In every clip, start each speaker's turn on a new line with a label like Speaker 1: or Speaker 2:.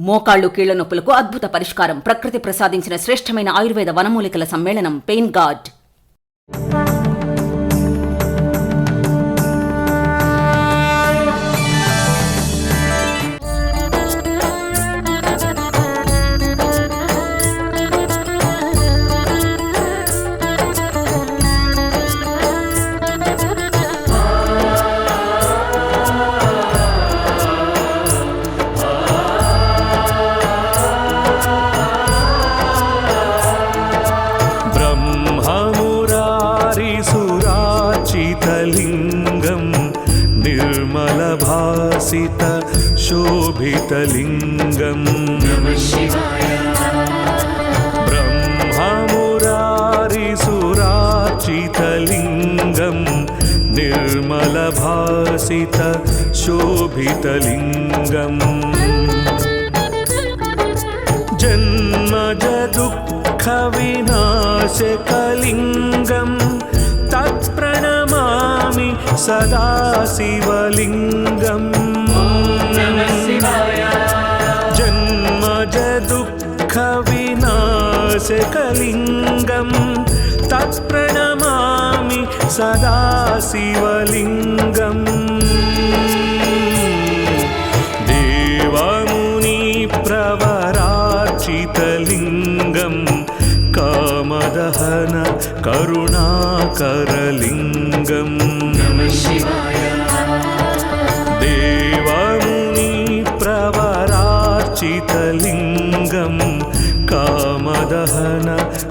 Speaker 1: మోకాళ్లు కీళ్ల నొప్పులకు అద్భుత పరిష్కారం. ప్రకృతి ప్రసాదించిన శ్రేష్టమైన ఆయుర్వేద వనమూలికల సమ్మేళనం పెయిన్ గార్డ్.
Speaker 2: निर्मलभासित शोभितलिङ्गम् ब्रह्ममुरारिसुरार्चितलिङ्गम् निर्मलभासित शोभितलिङ्गम् जन्मजदुःखविनाशकलिङ्गम् तत्प्रणमामि सदा शिवलिङ्गम्. जन्मजदुःखविनाशकलिङ्गम् तत्प्रणमामि सदा शिवलिङ्गम्. देवमुनिप्रवरार्चितलिङ्गम् कामदहन करुणाकरलिङ्गम्. देवमुनिप्रवरार्चितलिङ्गम् कामदहन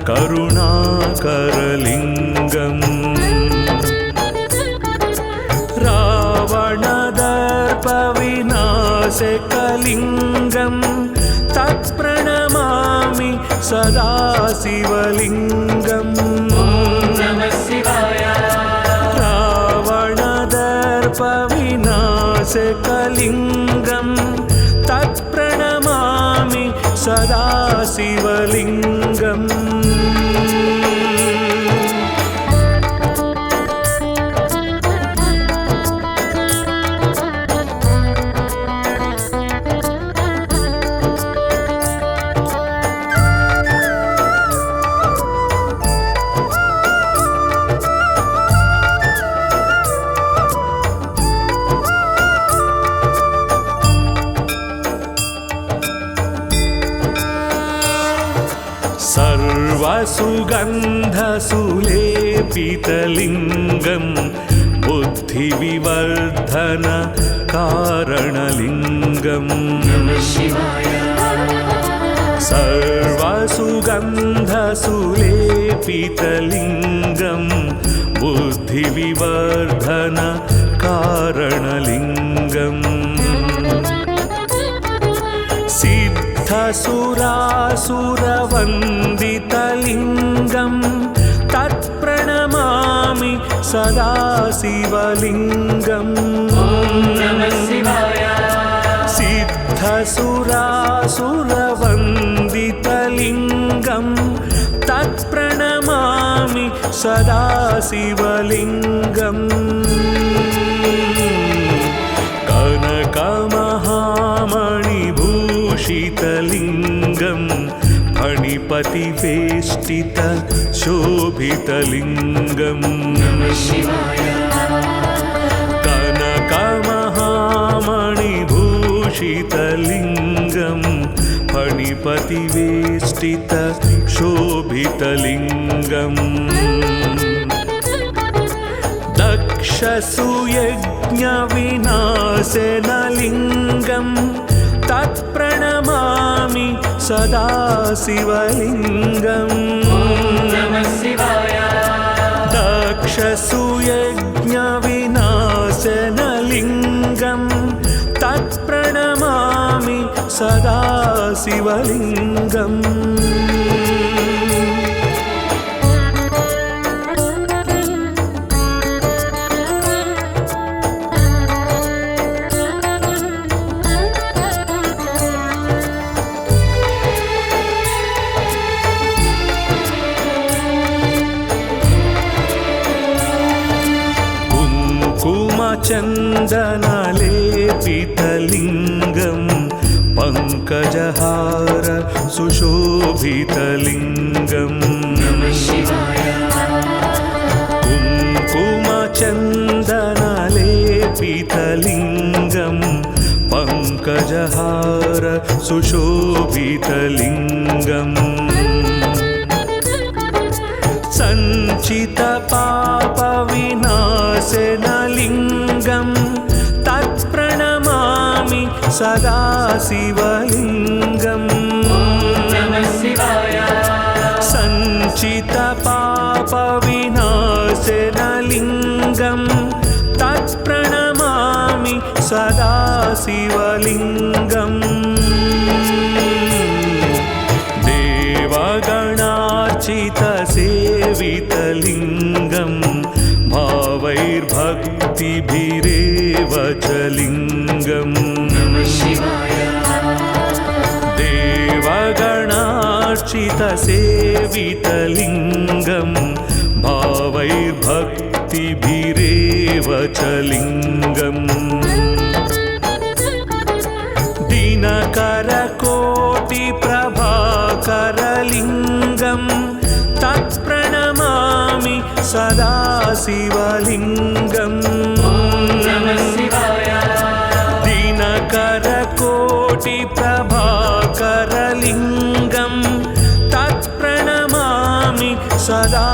Speaker 2: करुणाकरलिङ्गम्. रावणदर्पविनाशकलिङ्गम् तत्प्रणमामि सदा शिवलिङ्गम्. रावणदर्पविनाशकलिङ्गम् तत्प्रणमामि सदा शिवलिङ्गम्. सर्वसुगन्धसुलेपितलिङ्गम् बुद्धिविवर्धन कारणलिङ्गम्. सर्वसुगन्धसुलेपितलिङ्गम् बुद्धिविवर्धन कारणलिङ्गम्. सिद्धसुरासुरवन्दितलिङ्गम् तत्प्रणमामि सदा शिवलिङ्गम्. सिद्धसुरासुरवन्दितलिङ्गम् तत्प्रणमामि सदा शिवलिङ्गम्. कनकमहामणिभूषितलिङ्गम् फणिपतिवेष्टित शोभितलिङ्गम्. कनकमहामणिभूषितलिङ्गम् फणिपतिवेष्टित शोभितलिङ्गम्. दक्षसुयज्ञविनाशनलिङ्गम् तत्प्रणमामि सदा शिवलिङ्गम्. दक्षसुयज्ञविनाशनलिङ्गम् तत्प्रणमामि सदा शिवलिङ्गम्. कुङ्कुमचन्दनलेपितलिङ्गम् पङ्कजहार सुशोभितलिङ्गम् कुङ्कुमचन्दनलेपितलिङ्गम् पङ्कजहार सुशोभितलिङ्गम् सञ्चितपापविनाशनलिङ्गम् तत्प्रणमामि सदा शिवलिङ्गम् सञ्चितपापविनाशनलिङ्गम् तत्प्रणमामि सदा शिवलिङ्गम् देवगणार्चितसेवितलिङ्गम् भावैर्भक्तिभिरेव च लिङ्गम् देवगणार्चितसेवितलिङ्गम् भावैर्भक्तिभिरेव च लिङ्गम् दिनकरकोटिप्रभाकरलिङ्गम् तत्प्रणमामि सदा शिवलिङ्गम् दिनकरकोटिप्रभाकरलिङ्गम् तत्प्रणमामि सदा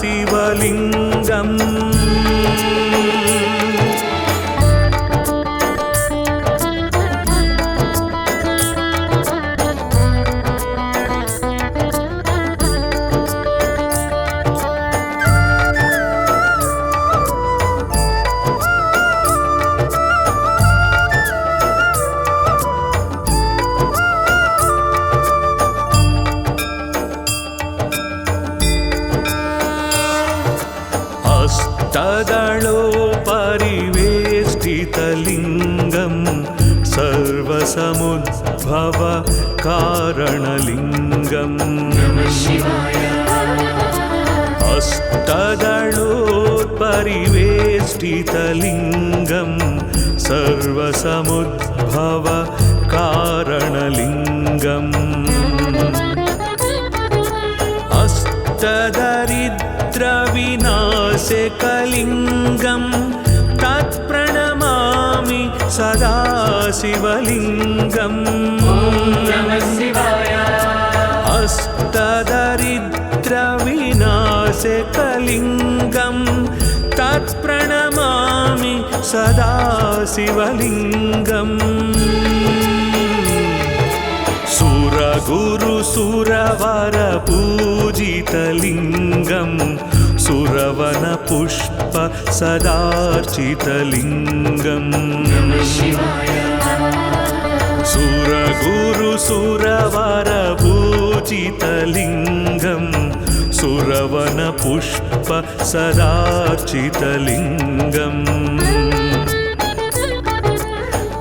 Speaker 2: शिवलिङ्गम् हस्तदलोपरिवेष्टितलिङ्गम् सर्वसमुद्भव कारणलिङ्गम् हस्तदलोपरिवेष्टितलिङ्गम् सर्वसमुद्भव कारणलिङ्गम् अष्टदरिद्रविनाशकलिङ्गम् तत्प्रणमामि सदा शिवलिङ्गम् अष्टदरिद्रविनाशकलिङ्गम् तत्प्रणमामि सदा शिवलिङ्गम् सुरगुरुसुरवरपूजितलिङ्गम् सुरवनपुष्प सदार्चितलिङ्गम् सुरगुरुसुरवरपूजितलिङ्गम् सुरवनपुष्प सदार्चितलिङ्गम्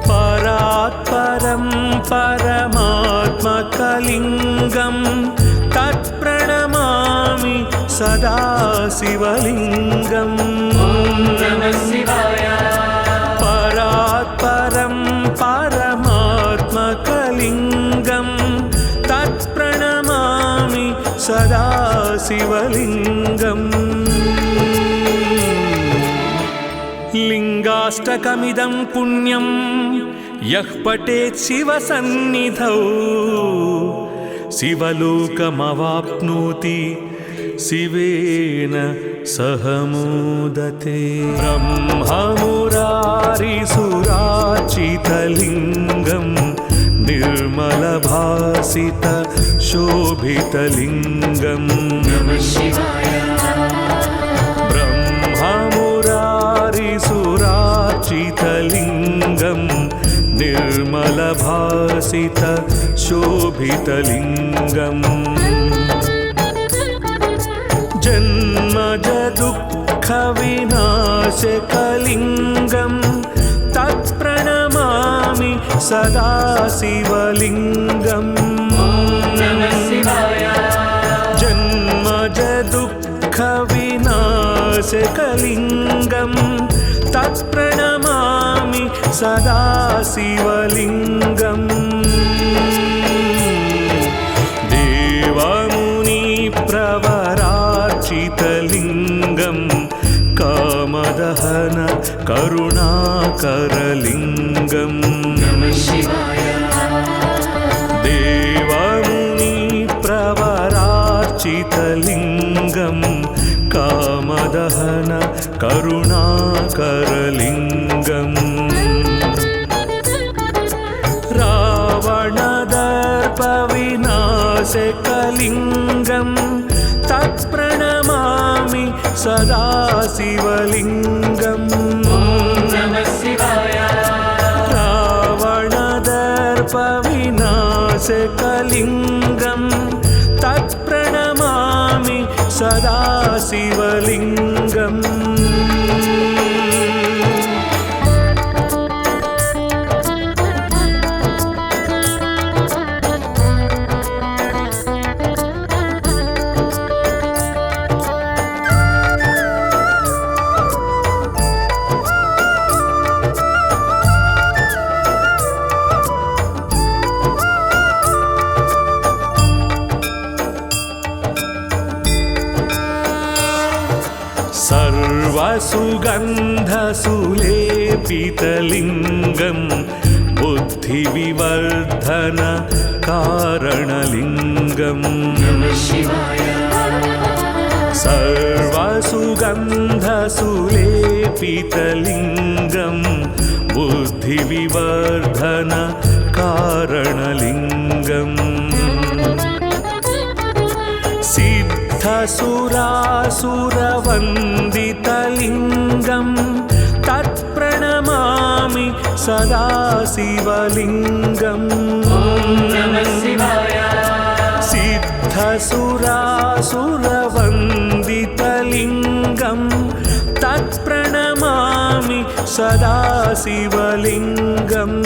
Speaker 2: परात्परं परमात्मकलिङ्गम् तत्प्रणमामि सदा शिवलिङ्गम् परात्परं परमात्मकलिङ्गम् तत्प्रणमामि सदा शिवलिङ्गम् लिङ्गाष्टकमिदं पुण्यं यः पठेत् शिवसन्निधौ शिवलोकमवाप्नोति शिवेन सह मोदते। ब्रह्ममुरारिसुरार्चितलिङ्गम् निर्मलभासित शोभितलिङ्गम् ब्रह्ममुरारिसुरार्चितलिङ्गम् निर्मलभासित शोभितलिङ्गम् जन्मज दुःखविनाशकलिङ्गम् तत्प्रणमामि सदा शिवलिङ्गम् जन्मज दुःखविनाशकलिङ्गम् तत्प्रणमामि सदा शिवलिङ्गम्। करलिङ्गम् देवमुनि प्रवरार्चितलिङ्गं कामदहन करुणाकरलिङ्गम् रावणदर्पविनाशकलिङ्गं तत्प्रणमामि सदा शिवलिङ्गम् रावणदर्पविनाशकलिङ्गं तत्प्रणमामि सदा शिवलिङ्गम् सर्वसुगन्धसुलेपितलिङ्गं बुद्धिविवर्धन कारणलिङ्गम् सर्वसुगन्धसुलेपितलिङ्गं बुद्धिविवर्धन कारणलिङ्गम् सिद्धसुरासुरवन्दितलिङ्गं तत्प्रणमामि सदा शिवलिङ्गम् सिद्धसुरासुरवन्दितलिङ्गं तत्प्रणमामि सदा शिवलिङ्गम्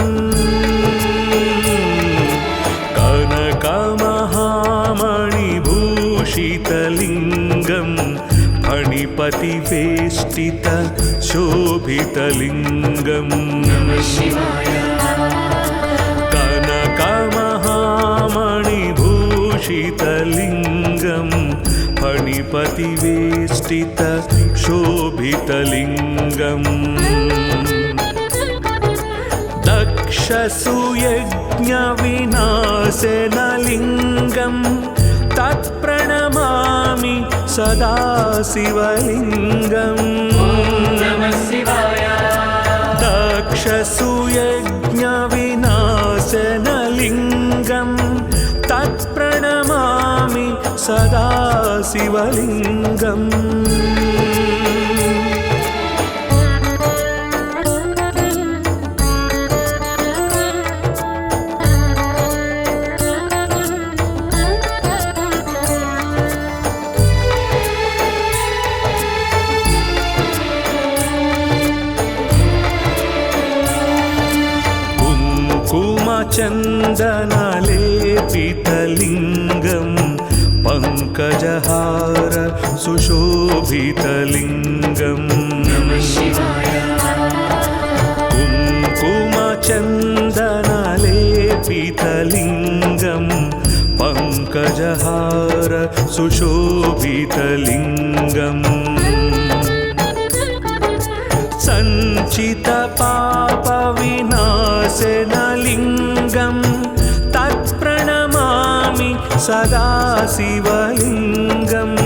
Speaker 2: कनकमहामणिभूषितलिङ्गं फणिपतिवेष्टित शोभितलिङ्गम् कनकमहामणिभूषितलिङ्गं फणिपतिवेष्टित शोभितलिङ्गम् दक्षसुयज्ञविनाशनलिङ्गं तत्प्रणमामि सदा शिवलिङ्गम् दक्षसुयज्ञविनाशनलिङ्गं तत्प्रणमामि सदा शिवलिङ्गम् चन्दनलेपितलिङ्गं पङ्कजहार सुशोभितलिङ्गम् कुङ्कुमचन्दनलेपितलिङ्गं पङ्कजहार सुशोभितलिङ्गम् सञ्चितपापविनाशनलिङ्गं तत्प्रणमामि सदा शिवलिङ्गम्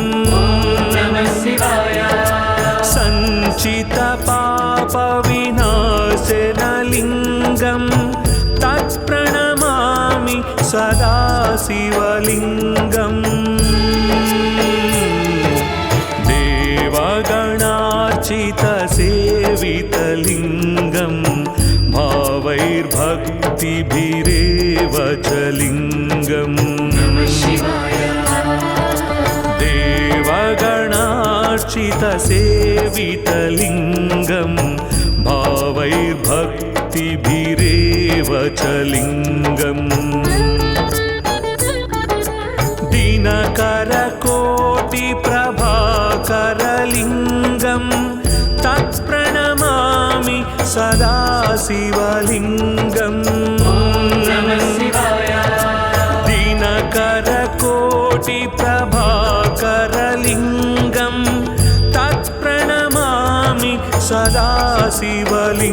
Speaker 2: सञ्चितपापविनाशनलिङ्गं तत्प्रणमामि सदा शिवलिङ्गम् देवगणार्चितसेवितलिङ्गं भावैर्भक्तिभिरेव च लिङ्गम् देवगणार्चितसेवितलिङ्गं भावैर्भक्तिभिरेव च लिङ्गम् दिनकरकोटिप्रभाकरलिङ्गं तत्प्रणमामि सदा शिवलिङ्गम् दिनकरकोटिप्रभाकरलिङ्गं तत्प्रणमामि सदाशिवलिङ्गम्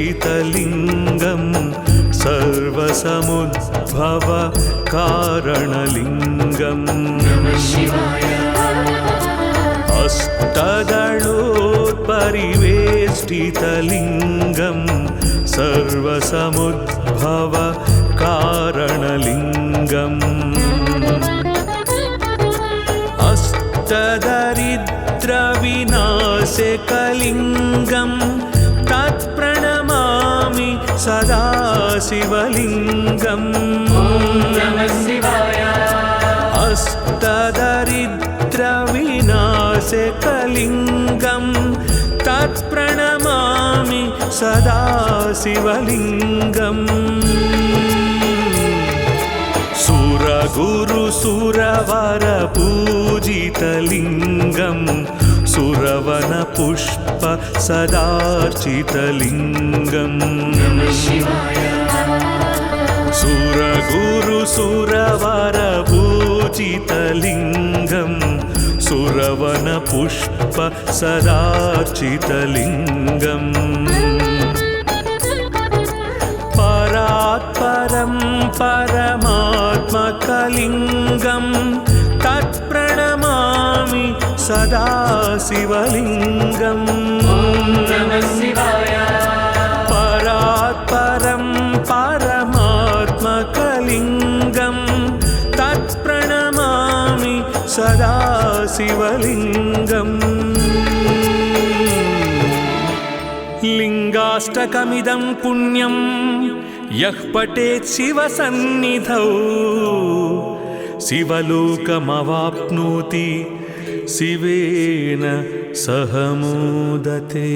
Speaker 2: अष्टदलोपरिवेष्टितलिङ्गं सर्वसमुद्भव कारणलिङ्गम् अष्टदलोपरिवेष्टितलिङ्गं सर्वसमुद्भव कारणलिङ्गम् अष्टदरिद्रविनाशकलिङ्गं तत्प्रणमामि सदा शिवलिङ्गम् अष्टदरिद्रविनाशकलिङ्गं तत्प्रणमामि सदा शिवलिङ्गम् सुरगुरुसुरवरपूजितलिङ्गं सुरवनपुष्प सदार्चितलिङ्गम् सुरगुरुसुरवरपूजितलिङ्गं सुरवनपुष्प सदार्चितलिङ्गम् परात्परं परमात्मकलिङ्गं तत्प्रणमामि सदा शिवलिङ्गम् परात्परं परमात्मकलिङ्गं तत्प्रणमामि सदा शिवलिङ्गम् लिङ्गाष्टकमिदं पुण्यं यः पठेत् शिवसन्निधौ शिवलोकमवाप्नोति शिवेन सह मोदते।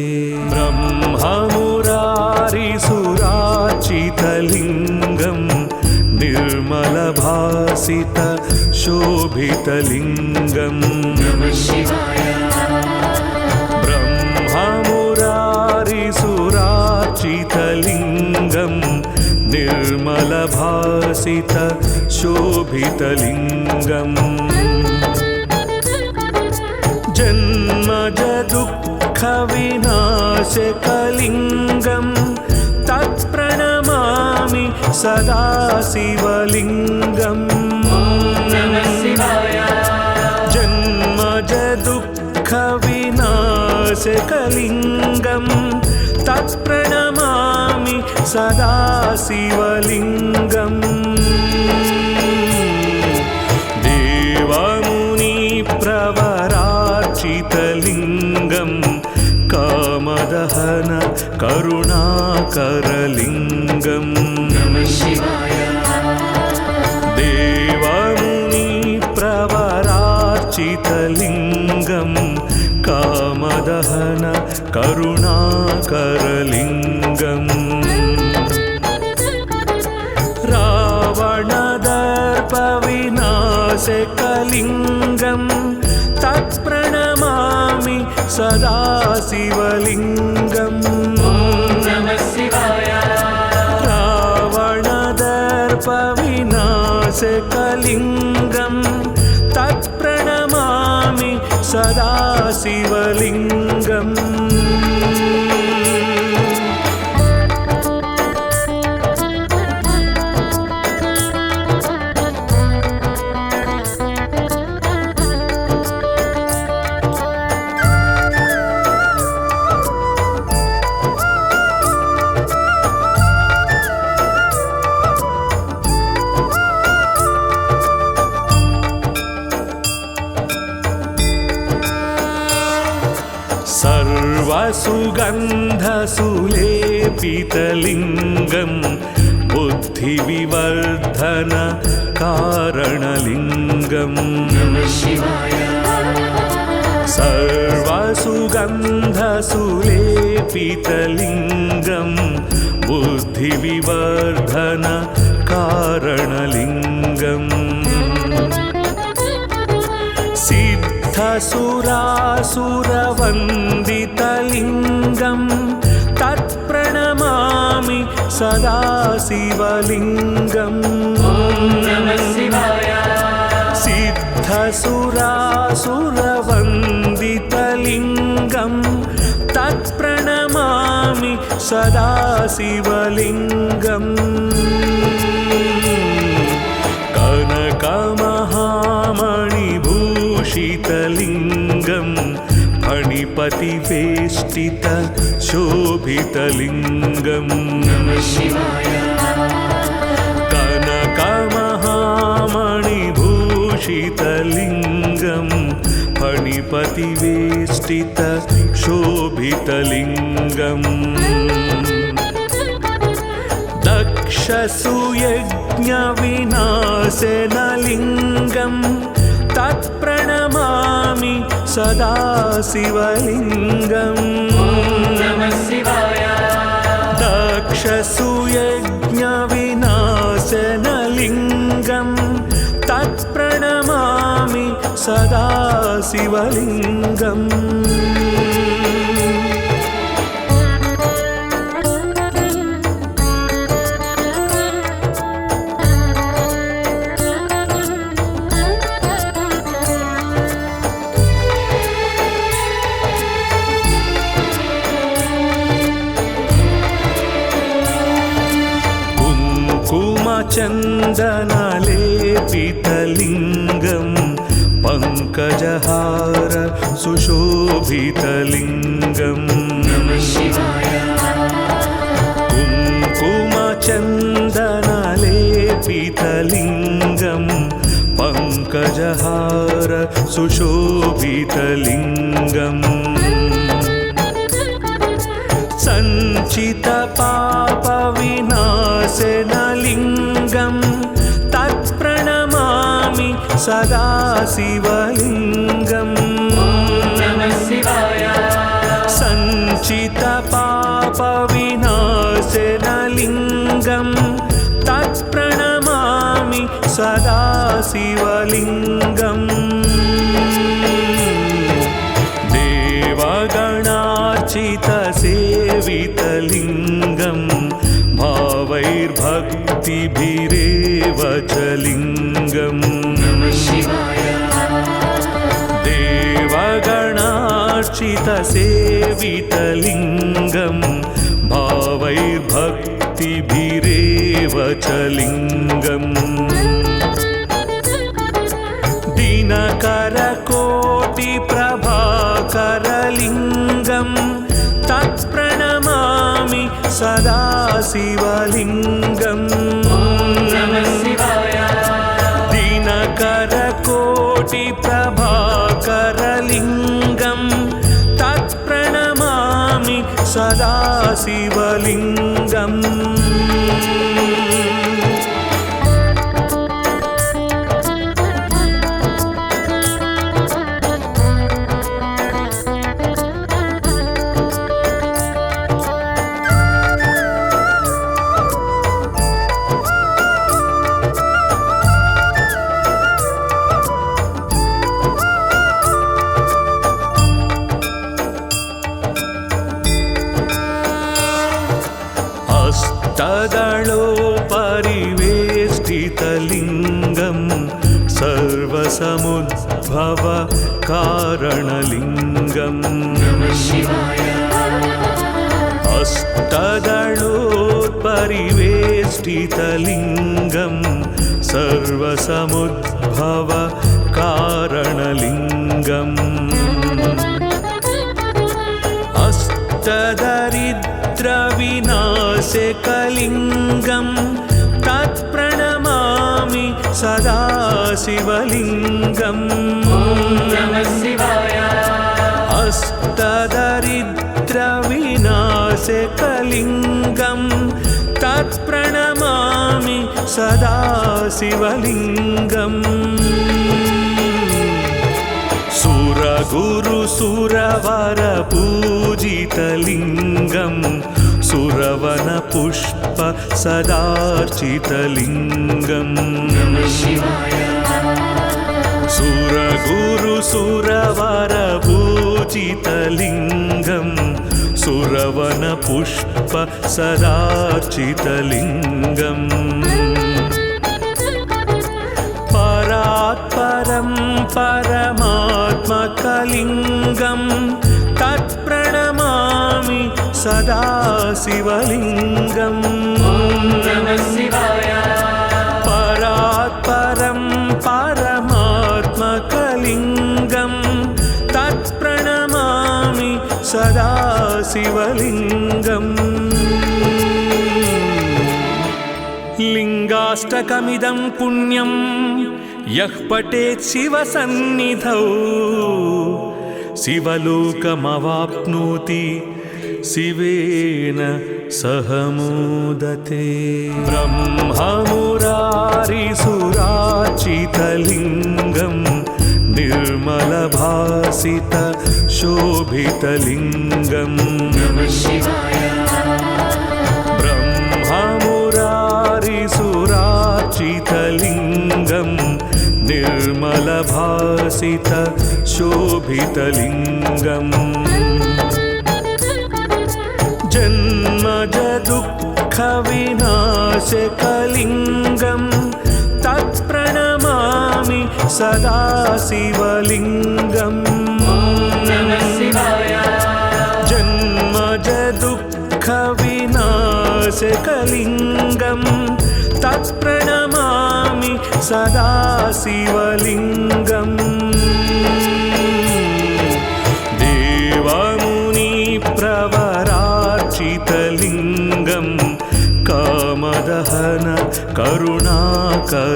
Speaker 2: ब्रह्ममुरारिसुरार्चितलिङ्गं निर्मलभासित शोभितलिङ्गम् ब्रह्ममुरारिसुरार्चितलिङ्गं निर्मलभासित शोभितलिङ्गम् जन्मजदुःखविनाशकलिङ्गं तत्प्रणमामि सदा शिवलिङ्गम् जन्मजदुःखविनाशकलिङ्गं तत्प्रणमामि सदा शिवलिङ्गम् देवमुनिप्रवरार्चितलिङ्गं कामदहन करुणाकरलिङ्गम् देवमुनिप्रवरार्चितलिङ्गं कामदहन करुणाकरलिङ्गम् रावणदर्पविनाशकलिङ्गं तत्प्रणमामि सदा शिवलिङ्गम् रावणदर्पविनाशकलिङ्गं तत्प्रणमामि सदा शिवलिङ्गम् सर्वसुगन्धसुलेपितलिङ्गं बुद्धिविवर्धन कारणलिङ्गम् सर्वसुगन्धसुलेपितलिङ्गं बुद्धिविवर्धन कारणलिङ्गम् सिद्धसुरासुरवन्दितलिङ्गं तत्प्रणमामि सदा शिवलिङ्गम् सिद्धसुरासुरवन्दितलिङ्गं तत्प्रणमामि सदा शिवलिङ्गम् कनकमहामणिभूषितलिङ्गं फणिपतिवेष्टित शोभितलिङ्गम् कनकमहामणिभूषितलिङ्गं फणिपतिवेष्टित शोभितलिङ्गम् दक्षसुयज्ञविनाशनलिङ्गं तत्प्रणमामि सदा शिवलिङ्गम् दक्षसुयज्ञविनाशनलिङ्गं तत्प्रणमामि सदा शिवलिङ्गम् चन्दनलेपितलिङ्गं पङ्कजहार सुशोभितलिङ्गम् कुङ्कुमचन्दनलेपितलिङ्गं पङ्कजहार सुशोभितलिङ्गम् सञ्चितपापविनाशनलिङ्गं तत्प्रणमामि सदा शिवलिङ्गम् सञ्चितपापविनाशनलिङ्गं तत्प्रणमामि सदा शिवलिङ्गम् देवगणार्चितसेवितलिङ्गं भावैर्भक्तिभिरेव च लिङ्गम् देवगणार्चितसेवितलिङ्गं भावैर्भक्तिभिरेव च लिङ्गम् दिनकरकोटिप्रभाकरलिङ्गं तत्प्रणमामि सदा शिवलिङ्गम् दिनकरकोटिप्रभाकरलिङ्गं तत्प्रणमामि सदा शिवलिङ्गम् हस्तदलोपरिवेष्टितलिङ्गं सर्वसमुद्भव कारणलिङ्गम् हस्तदलोपरिवेष्टितलिङ्गं सर्वसमुद्भव कारणलिङ्गम् अष्टदरिद्रविनाशकलिङ्गं तत्प्रणमामि सदा शिवलिङ्गम् अष्टदरिद्रविनाशकलिङ्गं तत्प्रणमामि सदा शिवलिङ्गम् सुर सुरगुरुसुरवर पूजितलिङ्गं सुरवनपुष्प सदार्चितलिङ्गम् सुरगुरुसुरवर पूजितलिङ्गं सुरवनपुष्प सदार्चितलिङ्गम् परात्परं परमात्मकलिङ्गं तत्प्रणमामि सदा शिवलिङ्गम् परात्परं परमात्मकलिङ्गं तत्प्रणमामि सदा शिवलिङ्गम् लिङ्गाष्टकमिदं पुण्यं यः पठेत् शिवसन्निधौ शिवलोकमवाप्नोति शिवेन सह मोदते ब्रह्ममुरारिसुरार्चितलिङ्गं निर्मलभासित शोभितलिङ्गम् ब्रह्ममुरारिसुरार्चितलिङ्गं निर्मलभासित शोभितलिङ्गम् जन्मज दुःखविनाशकलिङ्गं तत्प्रणमामि सदा शिवलिङ्गम् जन्मज दुःखविनाशकलिङ्गं तत्प्रणमामि सदा शिवलिङ्गम् देवमुनिप्रवरार्चितलिङ्गं कामदहन करुणाकरलिङ्गम्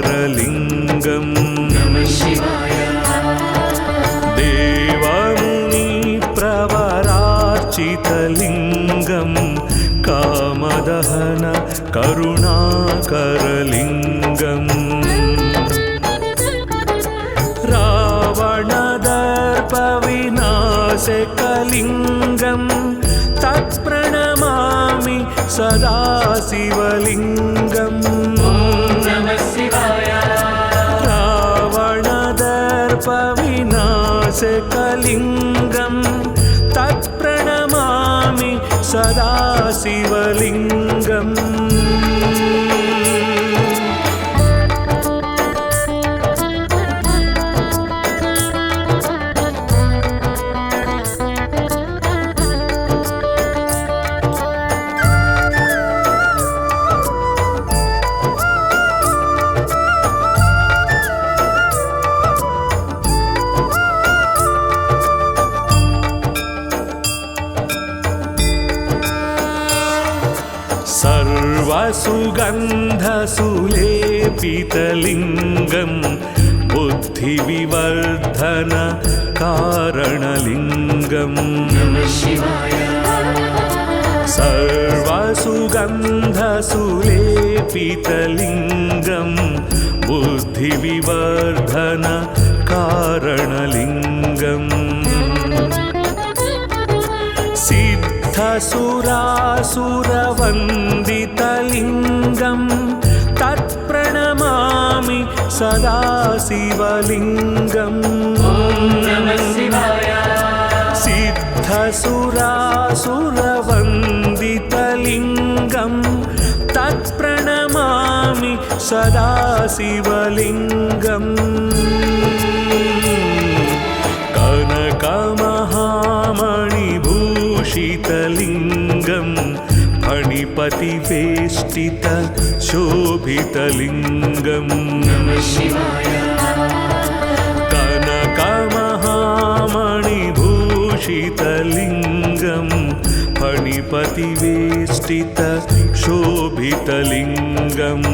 Speaker 2: देवमुनिप्रवरार्चितलिङ्गं कामदहन करुणाकरलिङ्गम् रावणदर्पविनाशकलिङ्गं तत्प्रणमामि सदा शिवलिङ्गम् रावणदर्पविनाशकलिङ्गं तत्प्रणमामि सदा शिवलिङ्गम् सर्वसुगन्धसुलेपितलिङ्गं बुद्धिविवर्धन कारणलिङ्गम् सर्वसुगन्धसुलेपितलिङ्गं बुद्धिविवर्धन कारणलिङ्गम् सिद्धसुरासुरवन्दितलिङ्गं तत्प्रणमामि सदा शिवलिङ्गम् सिद्धसुरासुरवन्दितलिङ्गं तत्प्रणमामि सदा शिवलिङ्गम् कनकमहामणिभूषितलिङ्गं फणिपतिवेष्टित शोभितलिङ्गम् कनकमहामणिभूषितलिङ्गं फणिपतिवेष्टित शोभितलिङ्गम्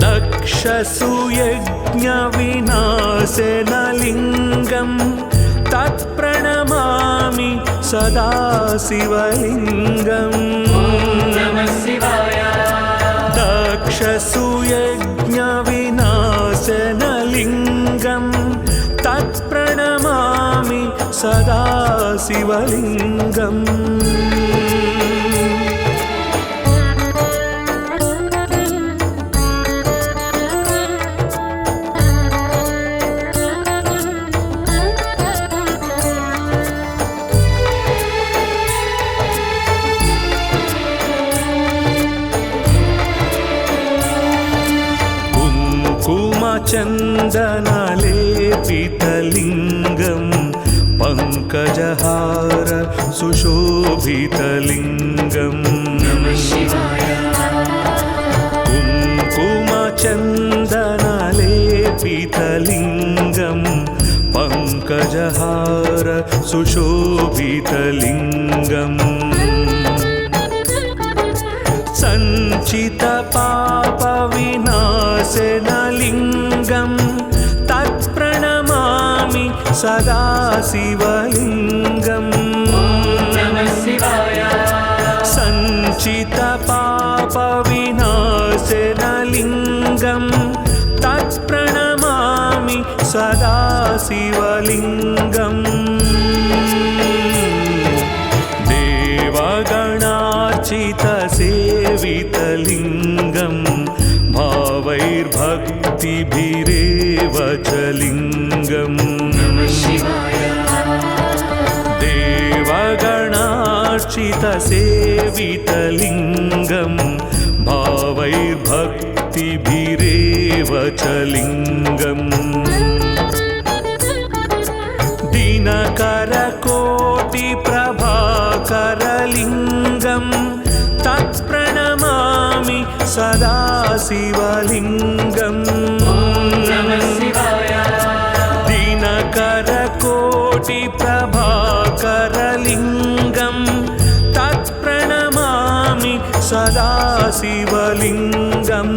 Speaker 2: दक्षसुयज्ञविनाशनलिङ्गं तत्प्रणमामि सदा शिवलिङ्गम् दक्षसुयज्ञविनाशनलिङ्गं सदा शिवलिङ्गम् चन्दनलेपितलिङ्गं पङ्कजहार सुशोभितलिङ्गम् कुङ्कुमचन्दनलेपितलिङ्गं पङ्कजहार सुशोभितलिङ्गम् सञ्चितपापविनाशनलिङ्गं तत्प्रणमामि सदा शिवलिङ्गम् सञ्चितपापविनाशनलिङ्गं तत्प्रणमामि सदा शिवलिङ्गम् देवगणार्चितसेवितलिङ्गं भावैर्भक्तिभिरेव च लिङ्गम् देवगणार्चितसेवितलिङ्गं भावैर्भक्तिभिरेव च लिङ्गम् दिनकरकोटिप्रभाकरलिङ्गं तत्प्रणमामि सदा शिवलिङ्गम् दिनकरकोटिप्रभाकरलिङ्गं तत्प्रणमामि सदा शिवलिङ्गम्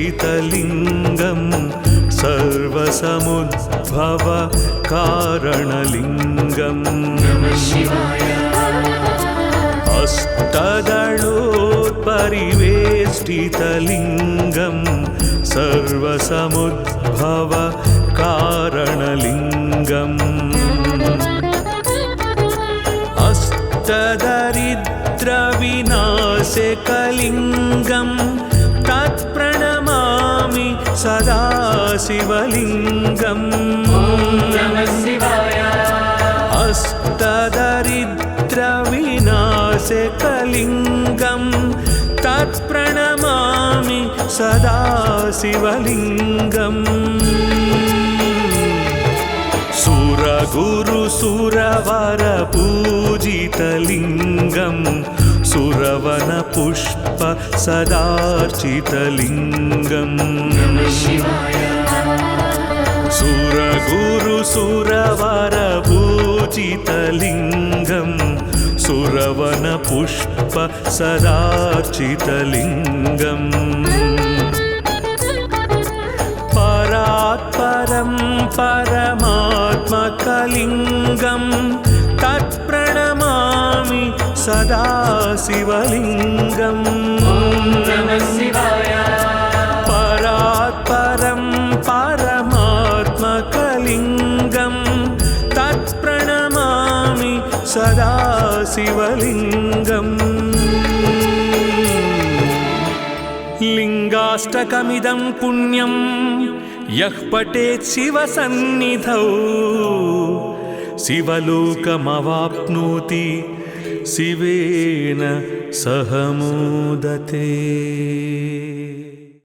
Speaker 2: अष्टदलोपरिवेष्टितलिङ्गं सर्वसमुद्भव कारणलिङ्गम् अष्टदलोपरिवेष्टितलिङ्गं सर्वसमुद्भव कारणलिङ्गम् अष्टदरिद्रविनाशकलिङ्गं तत्प्रणमामि सदा शिवलिङ्गम् अष्टदरिद्रविनाशकलिङ्गं तत्प्रणमामि सदा शिवलिङ्गम् सुरगुरुसुरवरपूजितलिङ्गं सुरवनपुष्प सदार्चितलिङ्गम् सुरगुरुसुरवरपूजितलिङ्गं सुरवनपुष्प सदार्चितलिङ्गम् परात्परं परमात्मकलिङ्गं तत्प्रणमामि सदा शिवलिङ्गम् परात्परं परमात्मकलिङ्गं तत्प्रणमामि सदा शिवलिङ्गम् लिङ्गाष्टकमिदं पुण्यं यः पठेत् शिवसन्निधौ शिवलोकमवाप्नोति शिवेन सह मोदते।